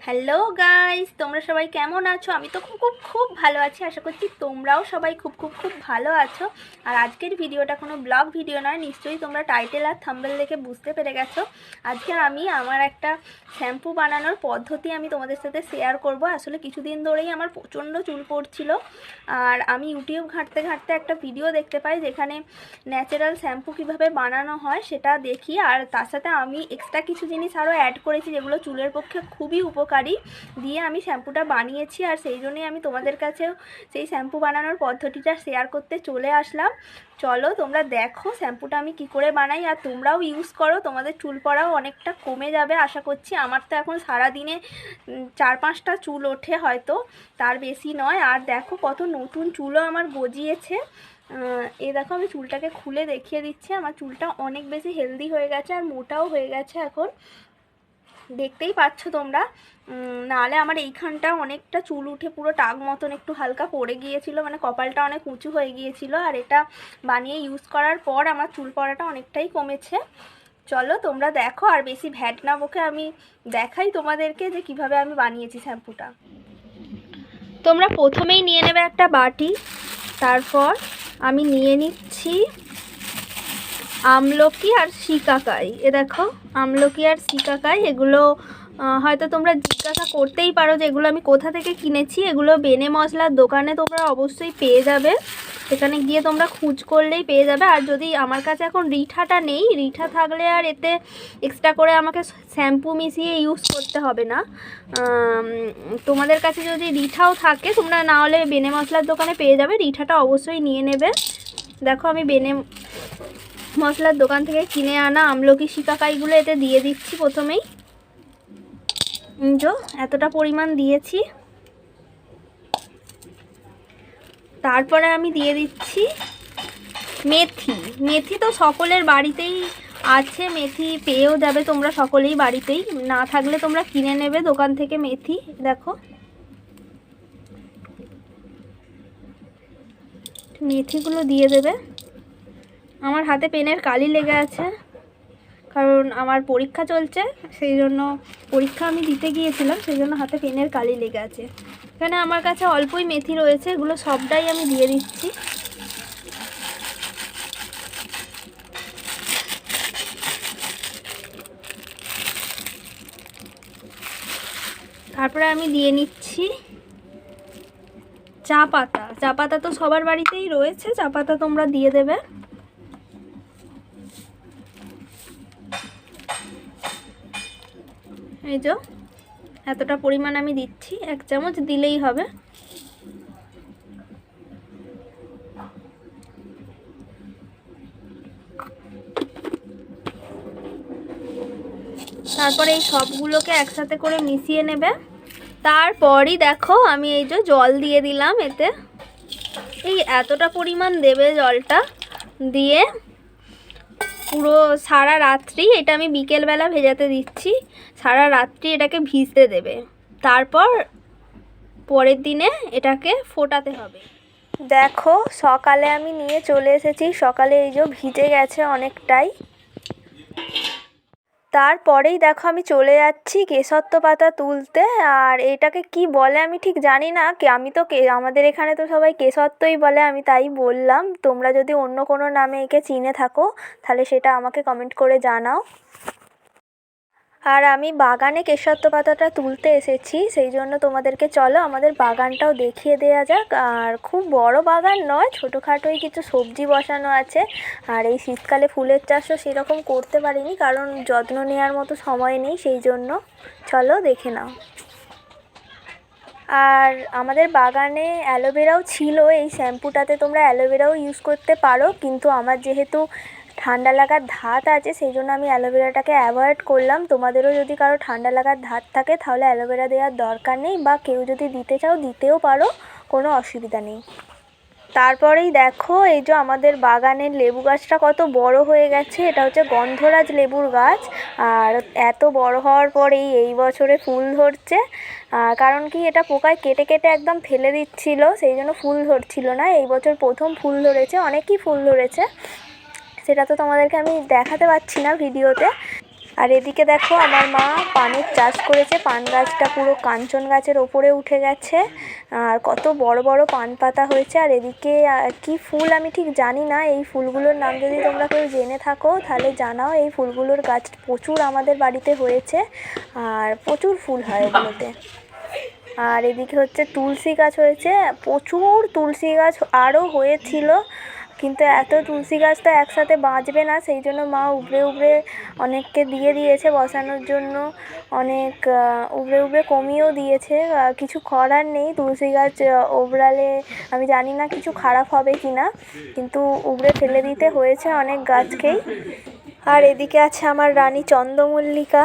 Hello guys, তোমরা সবাই কেমন আছো? আমি তো খুব খুব খুব ভালো আছি। আশা করছি তোমরাও সবাই খুব খুব খুব ভালো আছো। আর আজকের ভিডিওটা কোনো ব্লগ ভিডিও নয়, নিশ্চয়ই তোমরা টাইটেল আর থাম্বনেল দেখে বুঝতে পেরে গেছো। আজকে আমি আমার একটা শ্যাম্পু বানানোর পদ্ধতি আমি তোমাদের সাথে শেয়ার করব। আসলে কিছুদিন ধরেই আমার প্রচণ্ড চুল পড়ছিল, আর আমি ইউটিউব ঘাঁটতে ঘাঁটতে একটা ভিডিও দেখতে পাই যেখানে ন্যাচারাল শ্যাম্পু কীভাবে বানানো হয় সেটা দেখি। আর তার সাথে আমি এক্সট্রা কিছু জিনিস আরও অ্যাড করেছি যেগুলো চুলের পক্ষে খুবই উপকারী, দিয়ে আমি শ্যাম্পুটা বানিয়েছি। আর সেই জন্যই আমি তোমাদের কাছেও সেই শ্যাম্পু বানানোর পদ্ধতিটা শেয়ার করতে চলে আসলাম। চলো তোমরা দেখো শ্যাম্পুটা আমি কি করে বানাই, আর তোমরাও ইউজ করো, তোমাদের চুল পড়াও অনেকটা কমে যাবে আশা করছি। আমার তো এখন সারাদিনে 4-5টা চুল ওঠে, হয়তো তার বেশি নয়। আর দেখো কত নতুন চুলও আমার গজিয়েছে। এই দেখো আমি চুলটাকে খুলে দেখিয়ে দিচ্ছি। আমার চুলটা অনেক বেশি হেলদি হয়ে গেছে আর মোটাও হয়ে গেছে এখন, দেখতেই পাচ্ছ তোমরা। নাহলে আমার এইখানটা অনেকটা চুল উঠে পুরো টাক মতন একটু হালকা পড়ে গিয়েছিল, মানে কপালটা অনেক উঁচু হয়ে গিয়েছিল। আর এটা বানিয়ে ইউজ করার পর আমার চুল পড়াটা অনেকটাই কমেছে। চলো তোমরা দেখো, আর বেশি ভ্যাট না বকে আমি দেখাই তোমাদেরকে যে কিভাবে আমি বানিয়েছি শ্যাম্পুটা। তোমরা প্রথমেই নিয়ে নেবে একটা বাটি, তারপর আমি নিয়ে নিচ্ছি আমলকি আর শিকাকাই। এ দেখো আমলকি আর শিকাকাই, এগুলো হয়তো তোমরা জিজ্ঞাসা করতেই পারো যে এগুলো আমি কোথা থেকে কিনেছি। এগুলো বেনে মশলার দোকানে তোমরা অবশ্যই পেয়ে যাবে, সেখানে গিয়ে তোমরা খোঁজ করলেই পেয়ে যাবে। আর যদি আমার কাছে এখন রিঠাটা নেই, রিঠা থাকলে আর এতে এক্সট্রা করে আমাকে শ্যাম্পু মিশিয়ে ইউজ করতে হবে না। তোমাদের কাছে যদি রিঠাও থাকে তোমরা না হলে বেনে মশলার দোকানে পেয়ে যাবে, রিঠাটা অবশ্যই নিয়ে নেবে। দেখো আমি বেনে মশলার দোকান থেকে কিনে আনা আমলকি শিকাকাইগুলো এতে দিয়ে দিচ্ছি প্রথমেই। এতটা পরিমাণ দিয়েছি। তারপরে আমি দিয়ে দিচ্ছি মেথি। মেথি তো সকলের বাড়িতেই আছে, মেথি পেয়েও যাবে তোমরা সকলেই বাড়িতেই, না থাকলে তোমরা কিনে নেবে দোকান থেকে মেথি। দেখো মেথিগুলো দিয়ে দেবে। আমার হাতে পেনের কালি লেগে আছে, কারণ আমার পরীক্ষা চলছে, সেই জন্য পরীক্ষা আমি দিতে গিয়েছিলাম, সেই জন্য হাতে পেনের কালি লেগে আছে। এখানে আমার কাছে অল্পই মেথি রয়েছে, এগুলো সবটাই আমি দিয়ে দিচ্ছি। তারপরে আমি দিয়ে নিচ্ছি চা পাতা। চা পাতা তো সবার বাড়িতেই রয়েছে, চা পাতা তোমরা দিয়ে দেবে। এই যে এতটা পরিমাণ আমি দিচ্ছি, 1 চামচ দিলেই হবে। তারপরে এই সবগুলোকে একসাথে করে মিশিয়ে নেবে। তারপরই দেখো আমি এই যে জল দিয়ে দিলাম এতে। এই এতটা পরিমাণ দেবে জলটা, দিয়ে পুরো সারা রাত্রি, এটা আমি বিকেলবেলা ভেজাতে দিচ্ছি, সারা রাত্রি এটাকে ভিজতে দেবে। তারপর পরের দিনে এটাকে ফোটাতে হবে। দেখো সকালে আমি নিয়ে চলে এসেছি, সকালে এই যে ভিজে গেছে অনেকটাই। তারপরেই দেখো আমি চলে যাচ্ছি কেশরত্ব পাতা তুলতে। আর এটাকে কি বলে আমি ঠিক জানি না, আমি তো আমাদের এখানে তো সবাই কেশরত্বই বলে, আমি তাই বললাম। তোমরা যদি অন্য কোনো নামে একে চিনে থাকো তাহলে সেটা আমাকে কমেন্ট করে জানাও। আর আমি বাগানে কেশরত্ব পাতাটা তুলতে এসেছি, সেই জন্য তোমাদেরকে চলো আমাদের বাগানটাও দেখিয়ে দেওয়া যাক। আর খুব বড় বাগান নয়, ছোটোখাটোই কিছু সবজি বসানো আছে। আর এই শীতকালে ফুলের চাষও সেরকম করতে পারিনি, কারণ যত্ন নেওয়ার মতো সময় নেই, সেই জন্য চলো দেখে নাও। আর আমাদের বাগানে অ্যালোভেরাও ছিল, এই শ্যাম্পুটাতে তোমরা অ্যালোভেরাও ইউজ করতে পারো, কিন্তু আমার যেহেতু ঠান্ডা লাগার ধাত আছে সেই জন্য আমি অ্যালোভেরাটাকে অ্যাভয়েড করলাম। তোমাদেরও যদি কারো ঠান্ডা লাগার ধাত থাকে তাহলে অ্যালোভেরা দেওয়ার দরকার নেই, বা কেউ যদি দিতে চাও দিতেও পারো, কোনো অসুবিধা নেই। তারপরেই দেখো এই যে আমাদের বাগানের লেবু গাছটা কত বড় হয়ে গেছে। এটা হচ্ছে গন্ধরাজ লেবুর গাছ, আর এত বড় হওয়ার পরেই এই বছরে ফুল ধরছে। কারণ কি এটা পোকায় কেটে কেটে একদম ফেলে দিচ্ছিল, সেই জন্য ফুল ধরছিল না। এই বছর প্রথম ফুল ধরেছে, অনেকই ফুল ধরেছে, সেটা তো তোমাদেরকে আমি দেখাতে পারছি না ভিডিওতে। আর এদিকে দেখো আমার মা পানের চাষ করেছে, পান গাছটা পুরো কাঞ্চন গাছের ওপরে উঠে গেছে আর কত বড় বড় পান পাতা হয়েছে। আর এদিকে কি ফুল আমি ঠিক জানি না, এই ফুলগুলোর নাম যদি তোমরা কেউ জেনে থাকো তাহলে জানাও। এই ফুলগুলোর গাছ প্রচুর আমাদের বাড়িতে হয়েছে আর প্রচুর ফুল হয় ওগুলোতে। আর এদিকে হচ্ছে তুলসী গাছ হয়েছে, প্রচুর তুলসী গাছ আরও হয়েছিল, কিন্তু এত তুলসী গাছ তো একসাথে বাঁচবে না, সেই জন্য মা উবড়ে উবড়ে অনেককে দিয়ে দিয়েছে বসানোর জন্য, অনেক উবড়ে উবড়ে কমিয়েও দিয়েছে। কিছু করার নেই, তুলসী গাছ ওবড়ালে আমি জানি না কিছু খারাপ হবে কি না, কিন্তু উবড়ে ফেলে দিতে হয়েছে অনেক গাছকেই। আর এদিকে আছে আমার রানী চন্দ্রমল্লিকা।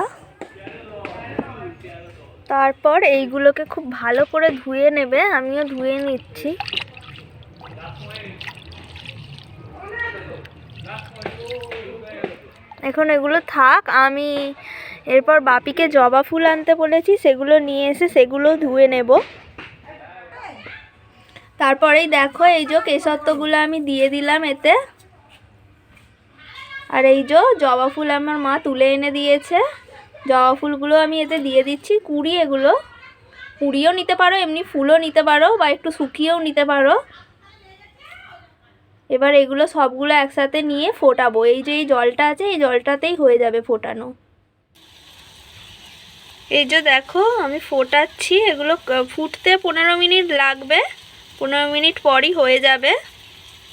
তারপর এইগুলোকে খুব ভালো করে ধুয়ে নেবে, আমিও ধুয়ে নিচ্ছি। এখন এগুলো থাক, আমি এরপর বাপিকে জবা ফুল আনতে বলেছি, সেগুলো নিয়ে এসে সেগুলো ধুয়ে নেব। তারপরেই দেখো এই যে কেশরত্বগুলো আমি দিয়ে দিলাম এতে। আর এই যে জবা ফুল আমার মা তুলে এনে দিয়েছে, জবা ফুলগুলো আমি এতে দিয়ে দিচ্ছি। কুড়ি, এগুলো কুড়িও নিতে পারো, এমনি ফুলও নিতে পারো, বা একটু শুকিয়েও নিতে পারো। এবার এগুলো সবগুলো একসাথে নিয়ে ফোটাবো। এই যে এই জলটা আছে, এই জলটাতেই হয়ে যাবে ফোটানো। এই যে দেখো আমি ফোটাচ্ছি, এগুলো ফুটতে 15 মিনিট লাগবে, 15 মিনিট পরই হয়ে যাবে।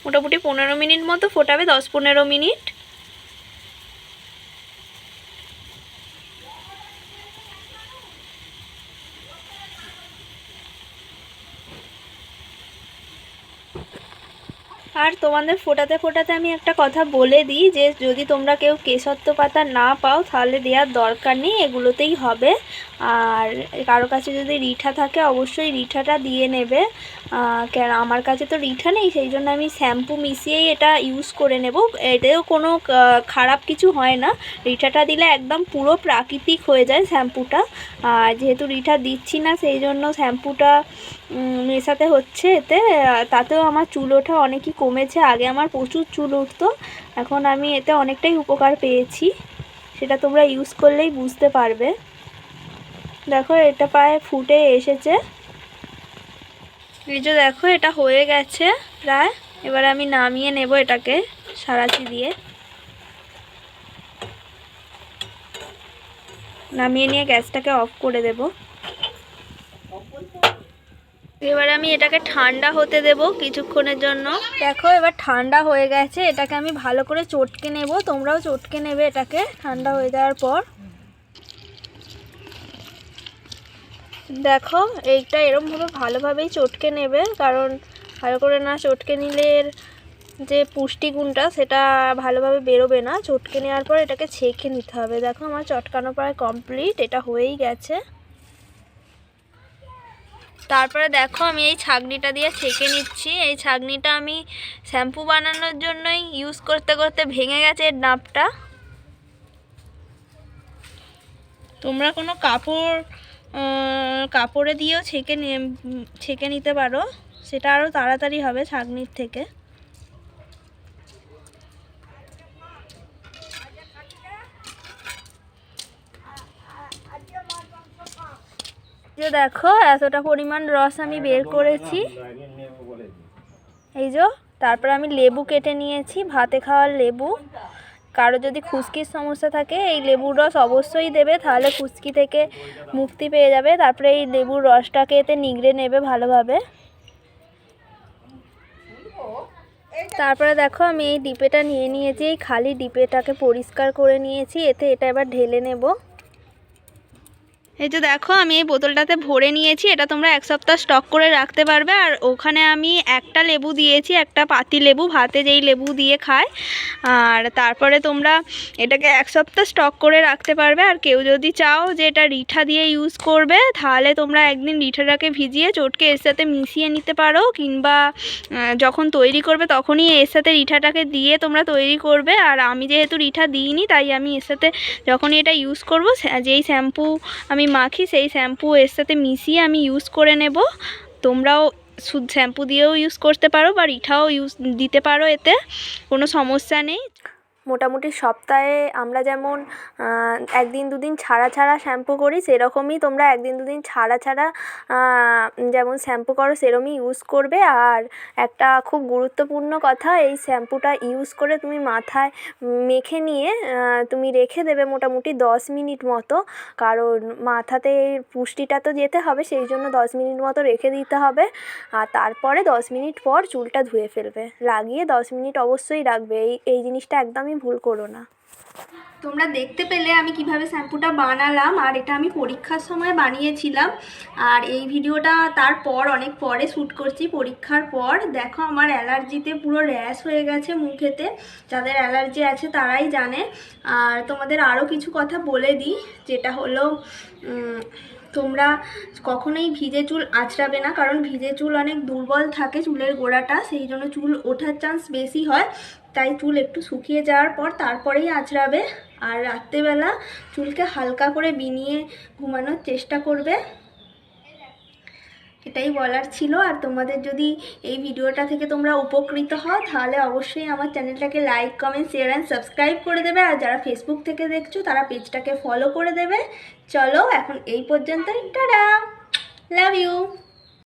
মোটামুটি 15 মিনিট মতো ফোটাবে, 10-15 মিনিট। আর তোমাদের ফোটাতে ফোটাতে আমি একটা কথা বলে দিই, যে যদি তোমরা কেউ কেশরত্ব পাতা না পাও তাহলে দেওয়ার দরকার নেই, এগুলোতেই হবে। আর কারো কাছে যদি রিঠা থাকে অবশ্যই রিঠাটা দিয়ে নেবে, কেন আমার কাছে তো রিঠা নেই, সেই জন্য আমি শ্যাম্পু মিশিয়েই এটা ইউজ করে নেব। এতেও কোনো খারাপ কিছু হয় না, রিঠাটা দিলে একদম পুরো প্রাকৃতিক হয়ে যায় শ্যাম্পুটা। আর যেহেতু রিঠা দিচ্ছি না সেই জন্য শ্যাম্পুটা মেশাতে হচ্ছে এতে, তাতেও আমার চুল ওঠা অনেকই কমেছে। আগে আমার প্রচুর চুল উঠতো, এখন আমি এতে অনেকটাই উপকার পেয়েছি, সেটা তোমরা ইউজ করলেই বুঝতে পারবে। দেখো এটা প্রায় ফুটে এসেছে, এই যে দেখো এটা হয়ে গেছে প্রায়। এবার আমি নামিয়ে নেব এটাকে সারাচি দিয়ে, নামিয়ে নিয়ে গ্যাসটাকে অফ করে দেব। এবার আমি এটাকে ঠান্ডা হতে দেব কিছুক্ষণের জন্য। দেখো এবার ঠান্ডা হয়ে গেছে, এটাকে আমি ভালো করে চটকে নেব, তোমরাও চটকে নেবে এটাকে ঠান্ডা হয়ে যাওয়ার পর। দেখো এইটা এরমভাবে ভালোভাবেই চটকে নেবে, কারণ ভালো করে না চটকে নিলে যে পুষ্টিগুণটা সেটা ভালোভাবে বেরোবে না। চটকে নেওয়ার পর এটাকে ছেঁকে নিতে হবে। দেখো আমার চটকানো প্রায় কমপ্লিট, এটা হয়েই গেছে। তারপরে দেখো আমি এই ছাঁকনিটা দিয়ে ছেঁকে নিচ্ছি। এই ছাঁকনিটা আমি শ্যাম্পু বানানোর জন্যই ইউজ করতে করতে ভেঙে গেছে এর নাবটা। তোমরা কোনো কাপড়ে দিয়েও ছেঁকে নিতে পারো, সেটা আরও তাড়াতাড়ি হবে ছাঁকনির থেকে। যে দেখো এতটা পরিমাণ রস আমি বের করেছি, এই যে। তারপর আমি লেবু কেটে নিয়েছি, ভাতে খাওয়ার লেবু। কারো যদি খুশকির সমস্যা থাকে এই লেবুর রস অবশ্যই দেবে, তাহলে খুশকি থেকে মুক্তি পেয়ে যাবে। তারপরে এই লেবুর রসটাকে এতে নিগড়ে নেবে ভালোভাবে। তারপরে দেখো আমি এই ডিপেটা নিয়ে নিয়েছি, এই খালি ডিপেটাকে পরিষ্কার করে নিয়েছি, এতে এটা এবার ঢেলে নেব। এই যে দেখো আমি এই বোতলটাতে ভরে নিয়েছি, এটা তোমরা 1 সপ্তাহ স্টক করে রাখতে পারবে। আর ওখানে আমি একটা লেবু দিয়েছি, একটা পাতি লেবু, ভাতে যেই লেবু দিয়ে খায়। আর তারপরে তোমরা এটাকে 1 সপ্তাহ স্টক করে রাখতে পারবে। আর কেউ যদি চাও যে এটা রিঠা দিয়ে ইউজ করবে, তাহলে তোমরা একদিন রিঠাটাকে ভিজিয়ে চটকে এর সাথে মিশিয়ে নিতে পারো, কিংবা যখন তৈরি করবে তখনই এর সাথে রিঠাটাকে দিয়ে তোমরা তৈরি করবে। আর আমি যেহেতু রিঠা দিইনি তাই আমি এর সাথে যখনই এটা ইউজ করব, যেই শ্যাম্পু আমি মাখি সেই শ্যাম্পু এর সাথে মিশিয়ে আমি ইউজ করে নেব। তোমরাও শুধু শ্যাম্পু দিয়েও ইউজ করতে পারো বা রিঠাও দিতে পারো, এতে কোনো সমস্যা নেই। মোটামুটি সপ্তাহে আমরা যেমন একদিন দুদিন ছাড়া ছাড়া শ্যাম্পু করি, সেরকমই তোমরা একদিন দুদিন ছাড়া ছাড়া যেমন শ্যাম্পু করো সেরকমই ইউজ করবে। আর একটা খুব গুরুত্বপূর্ণ কথা, এই শ্যাম্পুটা ইউজ করে তুমি মাথায় মেখে নিয়ে তুমি রেখে দেবে মোটামুটি 10 মিনিট মতো, কারণ মাথাতে পুষ্টিটা তো যেতে হবে, সেই জন্য 10 মিনিট মতো রেখে দিতে হবে। আর তারপরে 10 মিনিট পর চুলটা ধুয়ে ফেলবে, লাগিয়ে 10 মিনিট অবশ্যই রাখবে। এই জিনিসটা একদমই ভুল করো না। তোমরা দেখতে পেলে আমি কিভাবে শ্যাম্পুটা বানালাম, আর এটা আমি পরীক্ষার সময় বানিয়েছিলাম। আর এই ভিডিওটা তারপর অনেক পরে শ্যুট করছি, পরীক্ষার পর। দেখো আমার অ্যালার্জিতে পুরো র্যাশ হয়ে গেছে মুখেতে, যাদের অ্যালার্জি আছে তারাই জানে। আর তোমাদের আরও কিছু কথা বলে দিই, যেটা হলো তোমরা কখনোই ভিজে চুল আঁচড়াবে না, কারণ ভিজে চুল অনেক দুর্বল থাকে চুলের গোড়াটা, সেই জন্য চুল ওঠার চান্স বেশি হয়। তাই চুল একটু শুকিয়ে যাওয়ার পর তারপরেই আঁচড়াবে। আর রাত্রেবেলা চুলকে হালকা করে বিনিয়ে ঘুমানোর চেষ্টা করবে, এটাই বলার ছিল। আর তোমাদের যদি এই ভিডিওটা থেকে তোমরা উপকৃত হও, তাহলে অবশ্যই আমার চ্যানেলটাকে like, comment, share and subscribe করে দেবে। আর যারা ফেসবুক থেকে দেখছো তারা পেজটাকে ফলো করে দেবে। চলো এখন এই পর্যন্তই, টাটা, লাভ ইউ।